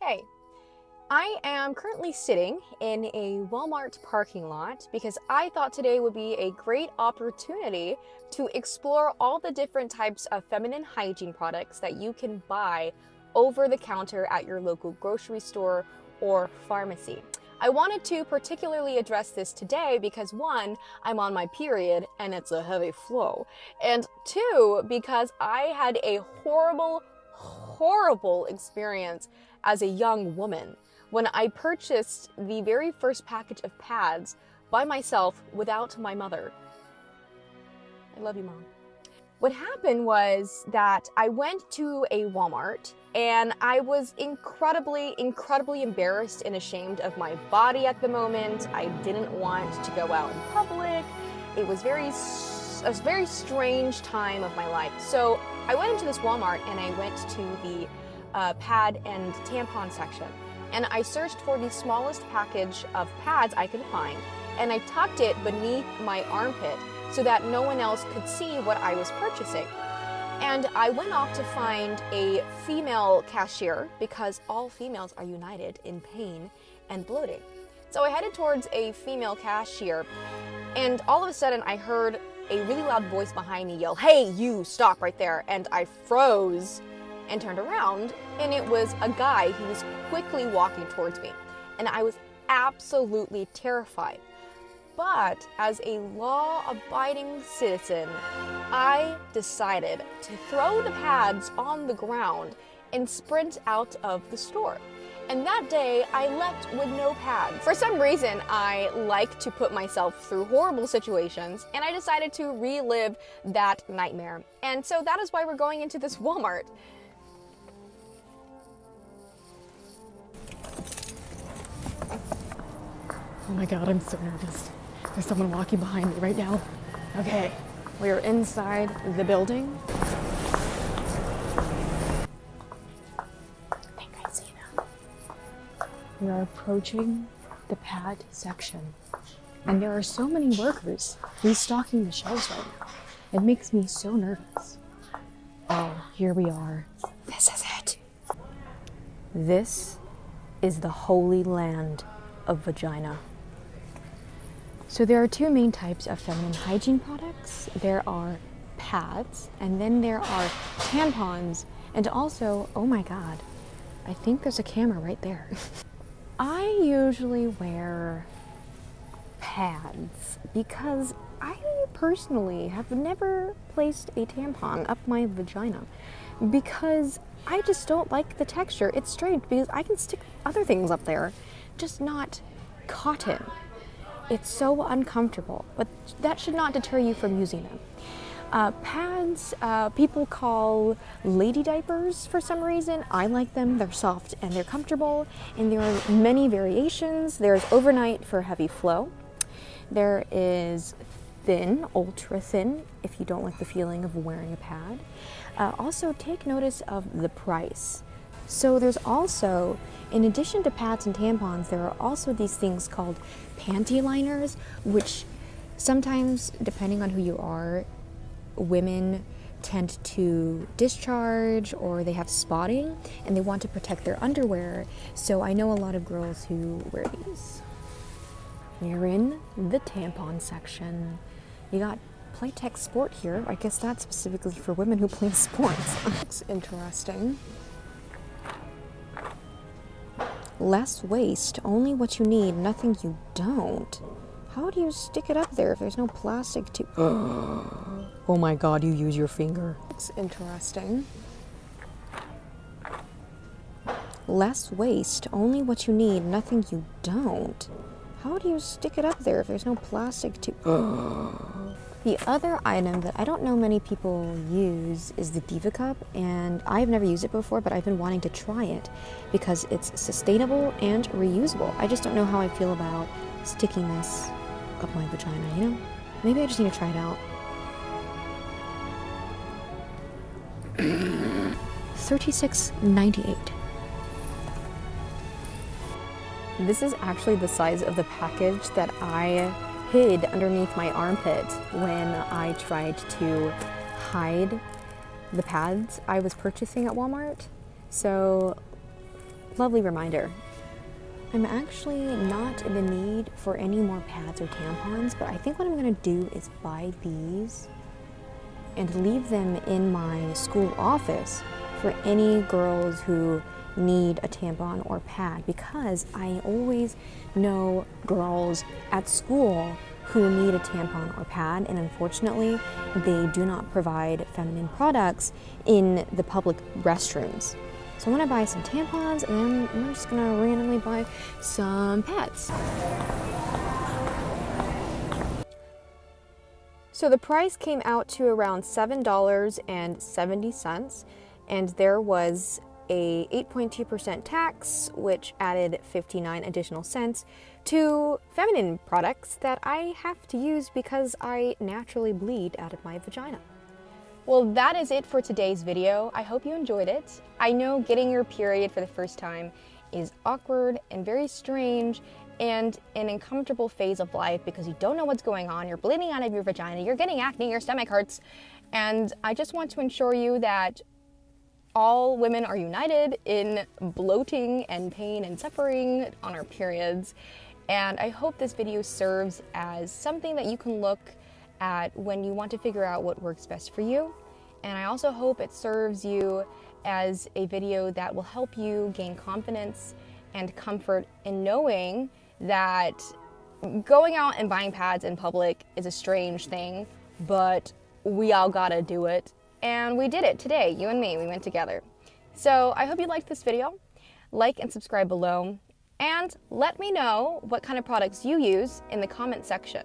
Hey, I am currently sitting in a Walmart parking lot because I thought today would be a great opportunity to explore all the different types of feminine hygiene products that you can buy over the counter at your local grocery store or pharmacy. I wanted to particularly address this today because one, I'm on my period and it's a heavy flow, and two, because I had a horrible experience as a young woman when I purchased the very first package of pads by myself without my mother. I love you, Mom. What happened was that I went to a Walmart and I was incredibly embarrassed and ashamed of my body at the moment. I didn't want to go out in public. It was a very strange time of my life. So I went into this Walmart and I went to the pad and tampon section. And I searched for the smallest package of pads I could find. And I tucked it beneath my armpit so that no one else could see what I was purchasing. And I went off to find a female cashier because all females are united in pain and bloating. So I headed towards a female cashier, and all of a sudden I heard a really loud voice behind me yell, "Hey, you, stop right there." And I froze and turned around, and it was a guy who was quickly walking towards me. And I was absolutely terrified. But as a law-abiding citizen, I decided to throw the pads on the ground and sprint out of the store. And that day, I left with no pads. For some reason, I like to put myself through horrible situations, and I decided to relive that nightmare. And so that is why we're going into this Walmart. Oh my God, I'm so nervous. There's someone walking behind me right now. Okay, we are inside the building. I think I see them. We are approaching the pad section, and there are so many workers restocking the shelves right now. It makes me so nervous. Oh, here we are. This is it. This is the holy land of vagina. So there are two main types of feminine hygiene products. There are pads, and then there are tampons, and also, oh my God, I think there's a camera right there. I usually wear pads because I personally have never placed a tampon up my vagina because I just don't like the texture. It's strange because I can stick other things up there, just not cotton. It's so uncomfortable, but that should not deter you from using them. Pads, people call lady diapers for some reason. I like them. They're soft and they're comfortable, and there are many variations. There's overnight for heavy flow. There is thin, ultra thin, if you don't like the feeling of wearing a pad. Also, take notice of the price. So there's also, in addition to pads and tampons, there are also these things called panty liners, which sometimes, depending on who you are, women tend to discharge or they have spotting and they want to protect their underwear. So I know a lot of girls who wear these. We're in the tampon section. You got Playtex Sport here. I guess that's specifically for women who play sports. Looks interesting. Less waste, only what you need, nothing you don't. How do you stick it up there if there's no plastic to... Oh my God, you use your finger. Looks interesting. Less waste, only what you need, nothing you don't. How do you stick it up there if there's no plastic to... The other item that I don't know many people use is the Diva Cup, and I've never used it before, but I've been wanting to try it because it's sustainable and reusable. I just don't know how I feel about sticking this up my vagina, you know? Maybe I just need to try it out. $36.98. This is actually the size of the package that I hid underneath my armpit when I tried to hide the pads I was purchasing at Walmart. So lovely reminder. I'm actually not in the need for any more pads or tampons, but I think what I'm gonna do is buy these and leave them in my school office for any girls who need a tampon or pad, because I always know girls at school who need a tampon or pad, and unfortunately they do not provide feminine products in the public restrooms. So I'm gonna buy some tampons, and then I'm just gonna randomly buy some pads. So the price came out to around $7.70, and there was a 8.2% tax, which added 59 additional cents to feminine products that I have to use because I naturally bleed out of my vagina. Well, that is it for today's video. I hope you enjoyed it. I know getting your period for the first time is awkward and very strange and an uncomfortable phase of life because you don't know what's going on. You're bleeding out of your vagina, you're getting acne, your stomach hurts. And I just want to ensure you that all women are united in bloating and pain and suffering on our periods. And I hope this video serves as something that you can look at when you want to figure out what works best for you. And I also hope it serves you as a video that will help you gain confidence and comfort in knowing that going out and buying pads in public is a strange thing, but we all gotta do it. And we did it today, you and me, we went together. So I hope you liked this video. Like and subscribe below, and let me know what kind of products you use in the comment section.